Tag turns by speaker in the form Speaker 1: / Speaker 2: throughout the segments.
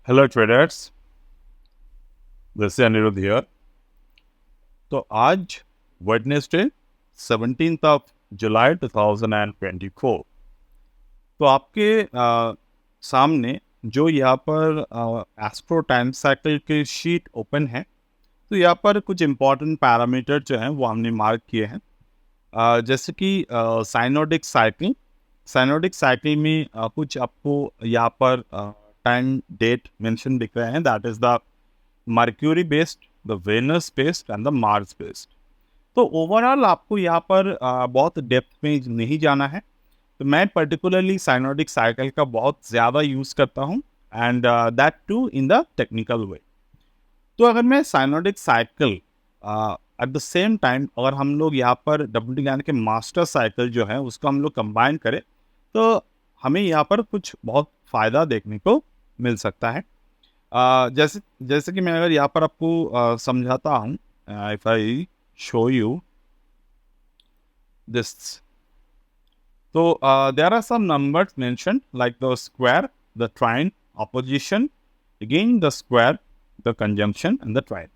Speaker 1: Hello traders, this is Anirudh here. तो आज Wednesday 17th of July 2024। तो आपके सामने जो यहाँ पर एस्ट्रो टाइम साइकिल की शीट ओपन है, तो यहाँ पर कुछ इम्पोर्टेंट पैरामीटर जो हैं वो हमने मार्क किए हैं। जैसे कि साइनोडिक साइकिल। साइनोडिक साइकिल में कुछ आपको यहाँ पर टाइम डेट मेंशन दिख रहे हैं, that is the Mercury based, the Venus based and the Mars based. तो ओवरऑल आपको यहाँ पर बहुत डेप्थ में नहीं जाना है। तो मैं पर्टिकुलरली साइनोडिक साइकिल का बहुत ज़्यादा यूज़ करता हूँ, and that too in the technical way. तो अगर मैं synodic cycle at the same time अगर हम लोग यहाँ पर डब्ल्यू ज्ञान के मास्टर साइकिल जो है उसको हम लोग कंबाइन करें, तो हमें यहाँ पर कुछ बहुत फ़ायदा देखने को मिल सकता है। जैसे जैसे कि मैं अगर यहाँ पर आपको समझाता हूँ, if I show you this. तो there are some numbers mentioned like the square, the trine, opposition, again the square, the conjunction and the trine.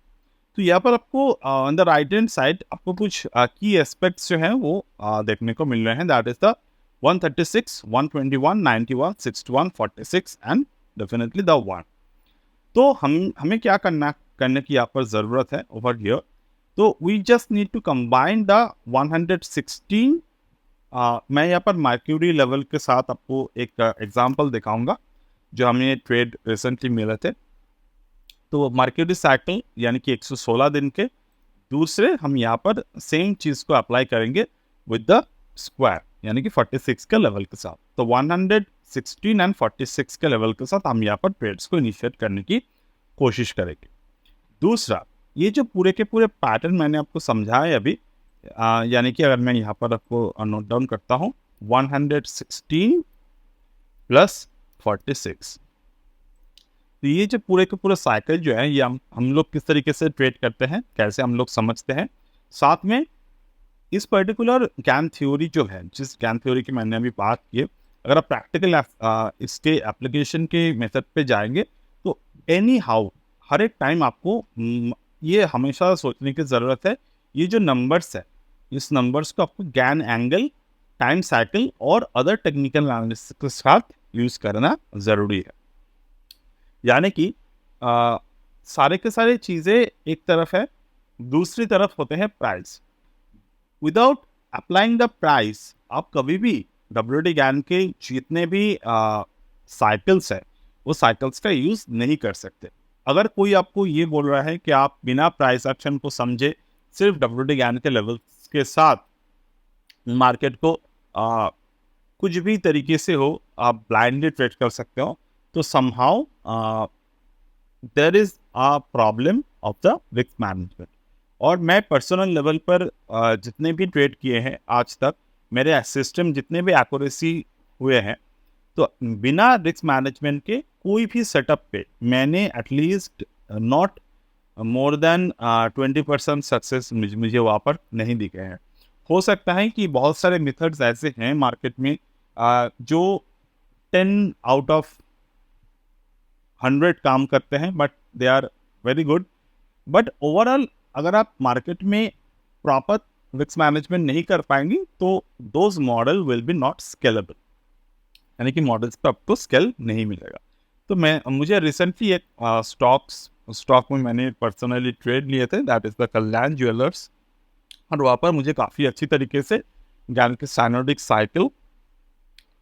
Speaker 1: तो यहाँ पर आपको on the right hand side आपको कुछ की एस्पेक्ट्स जो हैं वो देखने को मिल रहे हैं, that is the 136, 121, 91, 61, 46 and definitely the 1। तो हमें क्या करने की यहाँ पर ज़रूरत है ओवर हियर। तो we just need to combine the 116। मैं यहाँ पर मर्क्यूरी लेवल के साथ आपको एक एग्जांपल दिखाऊंगा जो हमें ट्रेड रिसेंटली मिले थे। तो मर्क्यूरी साइकिल यानी कि 116 दिन के दूसरे हम यहाँ पर सेम चीज़ को अप्लाई करेंगे विद द स्क्वायर यानी कि 46 के लेवल के साथ। तो 116 एंड 46 के लेवल के साथ हम यहाँ पर ट्रेड्स को इनिशिएट करने की कोशिश करेंगे। दूसरा, ये जो पूरे के पूरे पैटर्न मैंने आपको समझाया अभी, यानी कि अगर मैं यहाँ पर आपको नोट डाउन करता हूँ 116 प्लस 46। तो ये जो पूरे के पूरे साइकिल जो है ये हम लोग किस तरीके से ट्रेड करते हैं, कैसे हम लोग समझते हैं, साथ में इस पर्टिकुलर ज्ञान थ्योरी जो है, जिस ज्ञान थ्योरी की मैंने अभी बात की है, अगर आप प्रैक्टिकल इसके एप्लीकेशन के मेथड पे जाएंगे तो एनी हाउ हर एक टाइम आपको ये हमेशा सोचने की ज़रूरत है, ये जो नंबर्स है इस नंबर्स को आपको ज्ञान एंगल, टाइम साइकिल और अदर टेक्निकल एनालिसिस के साथ यूज़ करना ज़रूरी है। यानी कि सारे के सारे चीज़ें एक तरफ है, दूसरी तरफ होते हैं price. Without applying the price आप कभी भी डब्ल्यूटी ज्ञान के जितने भी साइकिल्स है वो साइकिल्स का यूज़ नहीं कर सकते। अगर कोई आपको ये बोल रहा है कि आप बिना प्राइस एक्शन को समझे सिर्फ डब्ल्यूटी ज्ञान के लेवल्स के साथ मार्केट को कुछ भी तरीके से हो आप ब्लाइंडली ट्रेड कर सकते हो, तो somehow there is a problem of the risk management. और मैं पर्सनल लेवल पर जितने भी ट्रेड किए हैं आज तक, मेरे सिस्टम जितने भी एक्यूरेसी हुए हैं, तो बिना रिस्क मैनेजमेंट के कोई भी सेटअप पे मैंने at least not more than 20% success मुझे वहाँ पर नहीं दिखे हैं। हो सकता है कि बहुत सारे मेथड्स ऐसे हैं मार्केट में जो 10 आउट ऑफ 100 काम करते हैं, but they are very good. But overall अगर आप मार्केट में प्रॉपर रिस्क मैनेजमेंट नहीं कर पाएंगे तो those model will be not scalable, यानी कि मॉडल्स पे आपको स्केल नहीं मिलेगा। तो मुझे रिसेंटली एक स्टॉक में मैंने पर्सनली ट्रेड लिए थे, that is the Kalyan jewellers. और वहाँ पर मुझे काफ़ी अच्छी तरीके से ज्ञान के साइनोडिक साइकिल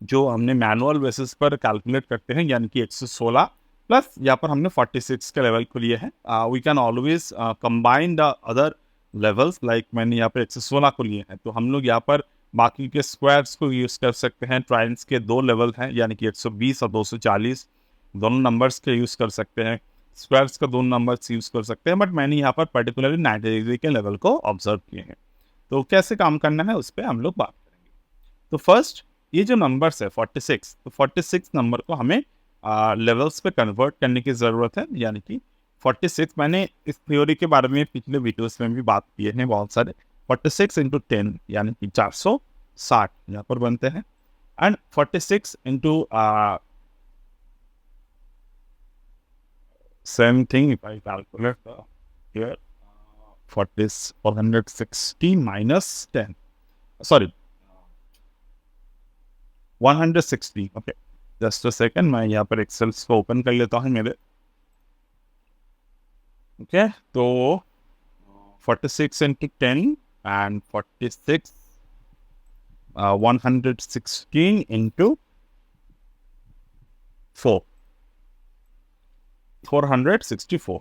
Speaker 1: जो हमने मैनुअल बेसिस पर कैलकुलेट करते हैं यानी कि 116 प्लस यहाँ पर हमने 46 के लेवल को लिए हैं। We can always combine the other levels, like मैंने यहाँ पर 116 को लिए हैं, तो हम लोग यहाँ पर बाकी के स्क्वायर्स को यूज़ कर सकते हैं। ट्राइंस के दो लेवल हैं यानी कि 120 और 240, दोनों नंबर्स के यूज़ कर सकते हैं। स्क्वायर्स का दोनों नंबर्स यूज़ कर सकते हैं, बट मैंने यहाँ पर पर्टिकुलरली 90 डिग्री के लेवल को ऑब्जर्व किए हैं। तो कैसे काम करना है उस पर हम लोग बात करेंगे। तो फर्स्ट, ये जो नंबर्स है 46, तो 46 नंबर को हमें लेवल्स पे कन्वर्ट करने की ज़रूरत है। यानी कि 46, मैंने इस थ्योरी के बारे में पिछले वीडियोस में भी बात किए हैं बहुत सारे। 46 इंटू 10 यानी कि 460 यहाँ पर बनते हैं, and 46 into Same thing if I calculate here 460 minus 10. Sorry, 160. Okay, just a second, मैं यहाँ पर एक्सेल को ओपन कर लेता हूँ मेरे. ओके, तो 46 into 10 and 46 116 into 4 464.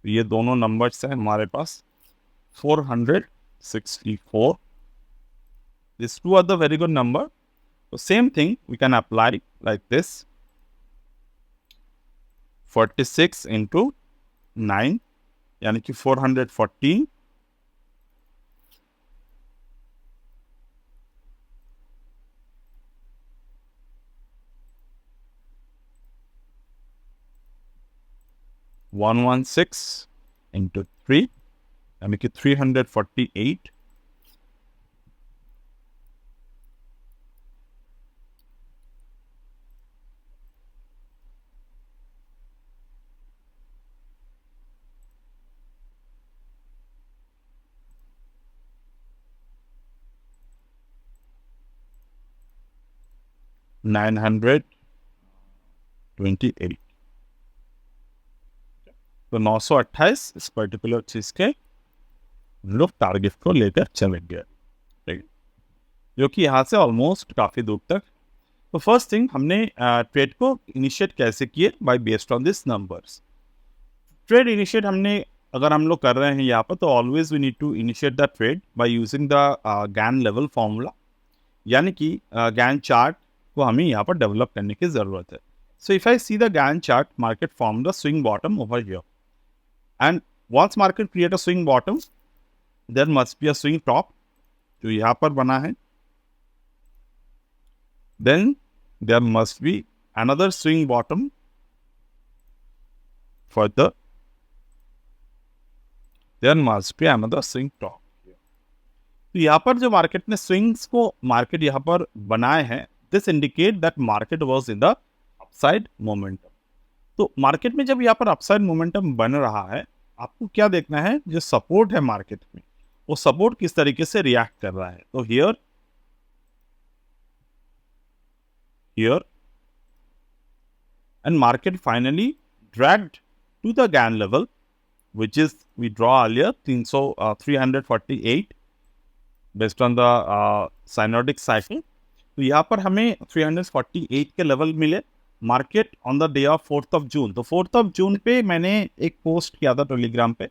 Speaker 1: ये दोनों नंबर्स हैं हमारे पास. 464. These two are the very good number. So same thing we can apply like this. 46 into 9 यानी कि 414. One 116 into 3 यानी कि 348. $928. तो 928 इस पर्टिकुलर चीज के हम लोग टारगेट को लेकर चलेंगे, ठीक है, जो कि यहाँ से ऑलमोस्ट काफी दूर तक. तो फर्स्ट थिंग, हमने ट्रेड को इनिशिएट कैसे किए? By based on this numbers. Trade initiate हमने अगर हम लोग कर रहे हैं यहाँ पर, तो always we need to initiate the trade by using the Gann level formula, यानी कि गैन चार्ट को हमें यहाँ पर डेवलप करने की जरूरत है. So if I see the Gann chart, market form the swing bottom over here, and once market create a swing bottom, there must be a swing top जो यहाँ पर बना है. Then there must be another swing bottom further, there must be another swing top. तो यहाँ पर जो market ने स्विंग्स को मार्केट यहाँ पर बनाए हैं, this indicate that market was in the upside momentum. तो मार्केट में जब यहाँ पर अपसाइड मोमेंटम बन रहा है, आपको क्या देखना है? जो सपोर्ट है मार्केट में, वो सपोर्ट किस तरीके से रिएक्ट कर रहा है. तो here and market finally dragged to the Gann level which is we draw earlier 348 based on the synodic cycle. तो यहाँ पर हमें 348 के लेवल मिले market on the day of 4th of June. तो 4th of June पे मैंने एक पोस्ट किया था टेलीग्राम पे.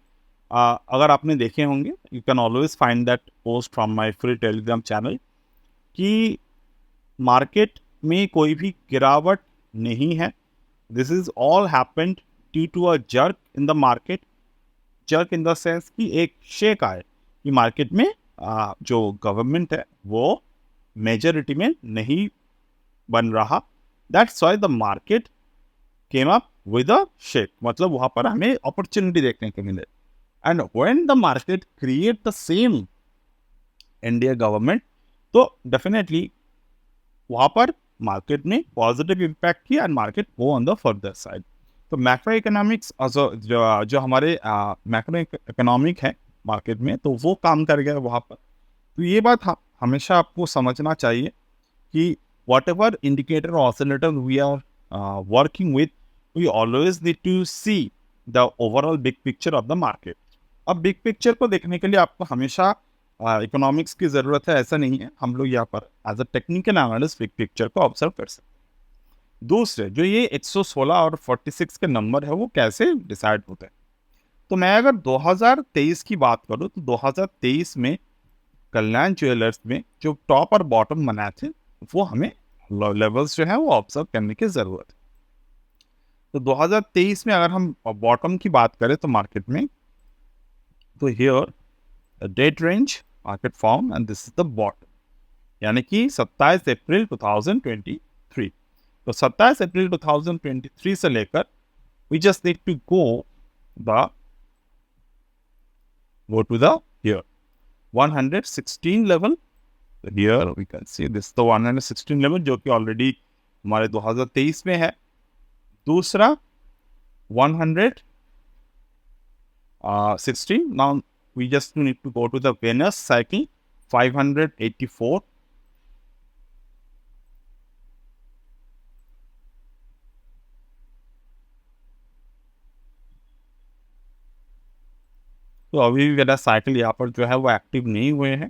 Speaker 1: अगर आपने देखे होंगे, you can always find that post from my free Telegram channel, कि मार्केट में कोई भी गिरावट नहीं है. This is all happened due to a jerk in the market. Jerk in the sense कि एक शेक आए कि मार्केट में जो गवर्नमेंट है वो मेजॉरिटी में नहीं बन रहा. That's why the market came up with a shake. मतलब वहां पर हमें अपॉर्चुनिटी देखने को मिले. And when the market create the same India government, तो डेफिनेटली वहां पर मार्केट में पॉजिटिव इम्पैक्ट किया and market go on the further side. तो मैक्रो इकोनॉमिक्स जो हमारे मैक्रो इकोनॉमिक है मार्केट में, तो वो काम कर गया वहाँ पर. तो ये बात हमेशा आपको समझना चाहिए कि whatever indicator oscillator we are working with, we always need to see the overall big picture of the market. अब बिग पिक्चर को देखने के लिए आपको हमेशा इकोनॉमिक्स की ज़रूरत है, ऐसा नहीं है. हम लोग यहाँ पर as a technical analyst big picture को ऑब्जर्व कर सकते हैं. दूसरे जो ये 116 और 46 के नंबर है, वो कैसे डिसाइड होते हैं? तो मैं अगर 2023 की बात करूँ, तो 2023 में कल्याण ज्वेलर्स में जो टॉप और बॉटम बनाए थे, वो हमें लेवल्स जो है वो ऑब्जर्व करने की ज़रूरत है. तो 2023 में अगर हम बॉटम की बात करें तो मार्केट में, तो here that range market form and this is the bottom, यानी कि 27 अप्रैल 2023. तो 27 अप्रैल 2023 से लेकर we just need to go to the here 116 level. So here we can see this the 116 level जो कि ऑलरेडी हमारे 2023 में है. दूसरा 116. Now we just need to go to the Venus cycle, 584. तो अभी भी वेनस साइकिल यहाँ पर जो है वो एक्टिव नहीं हुए हैं,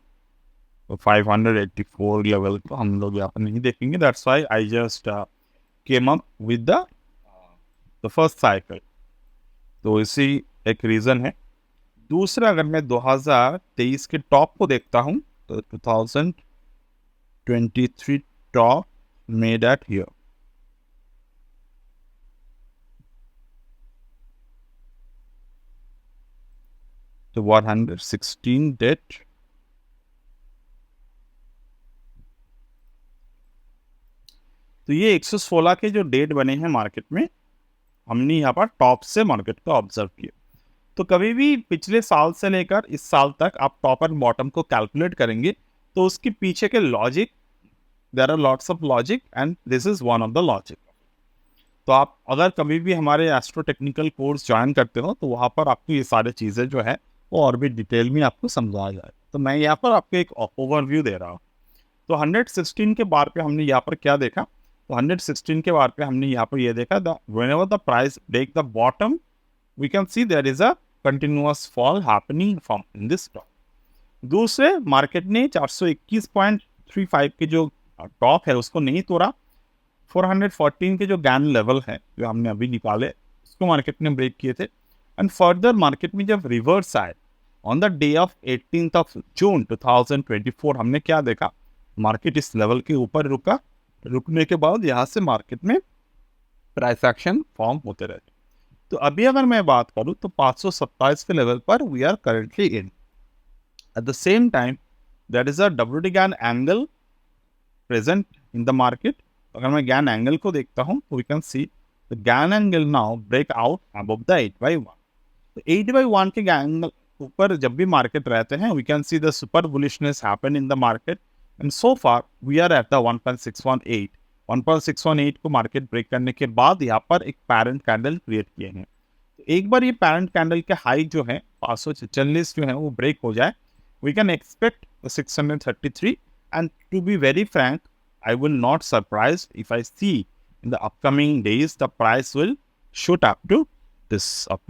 Speaker 1: तो 584 लेवल को हम लोग यहाँ पर नहीं देखेंगे. That's why I just came up with the first cycle. तो इसी एक रीज़न है. दूसरा, अगर मैं 2023 के टॉप को देखता हूँ तो 2023 टॉप मेड एट हियर. तो 116 डेट. तो ये 116 के जो डेट बने हैं मार्केट में, हमने यहाँ पर टॉप से मार्केट को ऑब्जर्व किया. तो कभी भी पिछले साल से लेकर इस साल तक आप टॉप एंड बॉटम को कैलकुलेट करेंगे तो उसके पीछे के logic, there are lots of logic and this is one of the logic. तो आप अगर कभी भी हमारे एस्ट्रो टेक्निकल कोर्स ज्वाइन करते हो तो वहाँ पर आपको ये सारी चीज़ें जो है वो और भी डिटेल में आपको समझाया जाए. तो मैं यहाँ पर आपको एक ओवरव्यू दे रहा हूँ. तो 116 के बार पे हमने यहाँ पर क्या देखा, तो 116 के बार पे हमने यहाँ पर ये देखा, the whenever the price break the bottom we can see there is a continuous fall happening from in this top. दूसरे, मार्केट ने 421.35 के जो टॉप है उसको नहीं तोड़ा. 414 के जो गैन लेवल है जो हमने अभी निकाले उसको मार्केट ने ब्रेक किए थे. एंड फर्दर मार्केट में जब रिवर्स आए on the day of 18th of June 2024, हमने क्या देखा, मार्केट इस लेवल के ऊपर रुका. रुकने के बाद यहाँ से मार्केट में प्राइस एक्शन फॉर्म होते रहे. तो अभी अगर मैं बात करूँ तो 527 के लेवल पर we are currently in. At the same time there is a WD Gann angle present in the market. अगर मैं गैन एंगल को देखता हूँ तो we can see the Gann angle now break out above the 8/1. तो 8/1 के gain angle ऊपर जब भी मार्केट रहते हैं we can see the super bullishness happen in the market. And so far we are at the 1.618. 1.618 को market break करने के बाद यहाँ पर एक पैरेंट कैंडल क्रिएट किए हैं. तो एक बार ये पैरेंट कैंडल के हाई जो है 546 जो है वो ब्रेक हो जाए, we can expect 633. And to be very frank, I will not surprise if I see in the upcoming days the price will shoot up to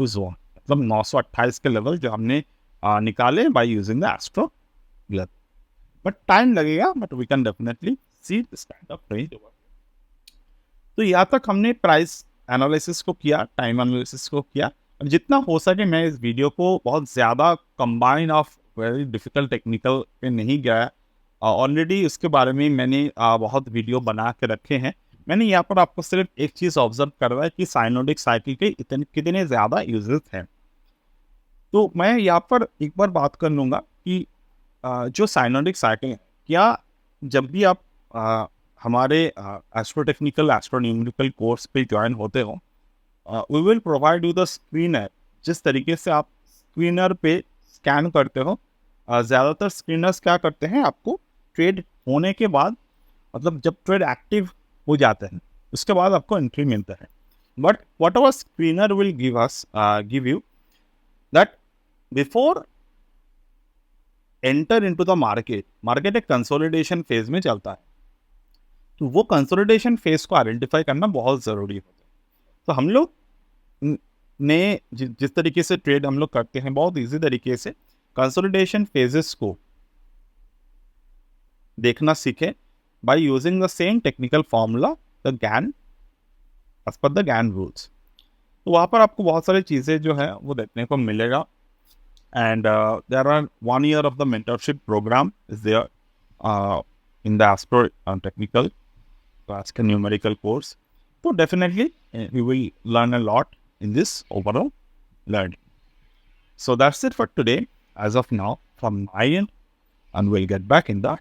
Speaker 1: zone. मतलब 928 के लेवल जो हमने निकाले by using the astro glove. But time लगेगा, but we can definitely see this kind of range over here. तो यहाँ तक हमने प्राइस एनालिसिस को किया, टाइम एनालिसिस को किया. अब जितना हो सके मैं इस वीडियो को बहुत ज़्यादा combine of very difficult technical पे नहीं गया. ऑलरेडी उसके बारे में मैंने बहुत वीडियो बना के रखे हैं. मैंने यहाँ पर आपको सिर्फ एक चीज़ ऑब्जर्व करवा है कि साइनोडिक साइकिल के कितने ज़्यादा यूजेस हैं. तो मैं यहाँ पर एक बार बात कर लूँगा कि जो साइनोडिक साइकिल है, क्या जब भी आप हमारे एस्ट्रो टेक्निकल एस्ट्रोन्यूमेरिकल कोर्स पे ज्वाइन होते हो, we will provide you the screener. जिस तरीके से आप स्क्रीनर पे स्कैन करते हो, ज़्यादातर स्क्रीनर्स क्या करते हैं, आपको ट्रेड होने के बाद, मतलब जब ट्रेड एक्टिव हो जाते हैं उसके बाद आपको एंट्री मिलता है. But what ever screener will give you that before enter into the market एक कंसोलिडेशन फेज में चलता है. तो वो कंसोलिडेशन फेज को आइडेंटिफाई करना बहुत ज़रूरी होता है. तो हम लोग ने जिस तरीके से ट्रेड हम लोग करते हैं, बहुत ईजी तरीके से कंसोलिडेशन फेजेस को देखना सीखें by using the same technical formula, the Gann, as per the Gann rules. तो वहाँ पर आपको बहुत सारी चीज़ें जो है वो देखने को मिलेगा. And there are 1 year of the mentorship program is there in the astro technical numerical course. तो definitely we will learn a lot in this overall learning. So that's it for today as of now from my end, and we'll get back in the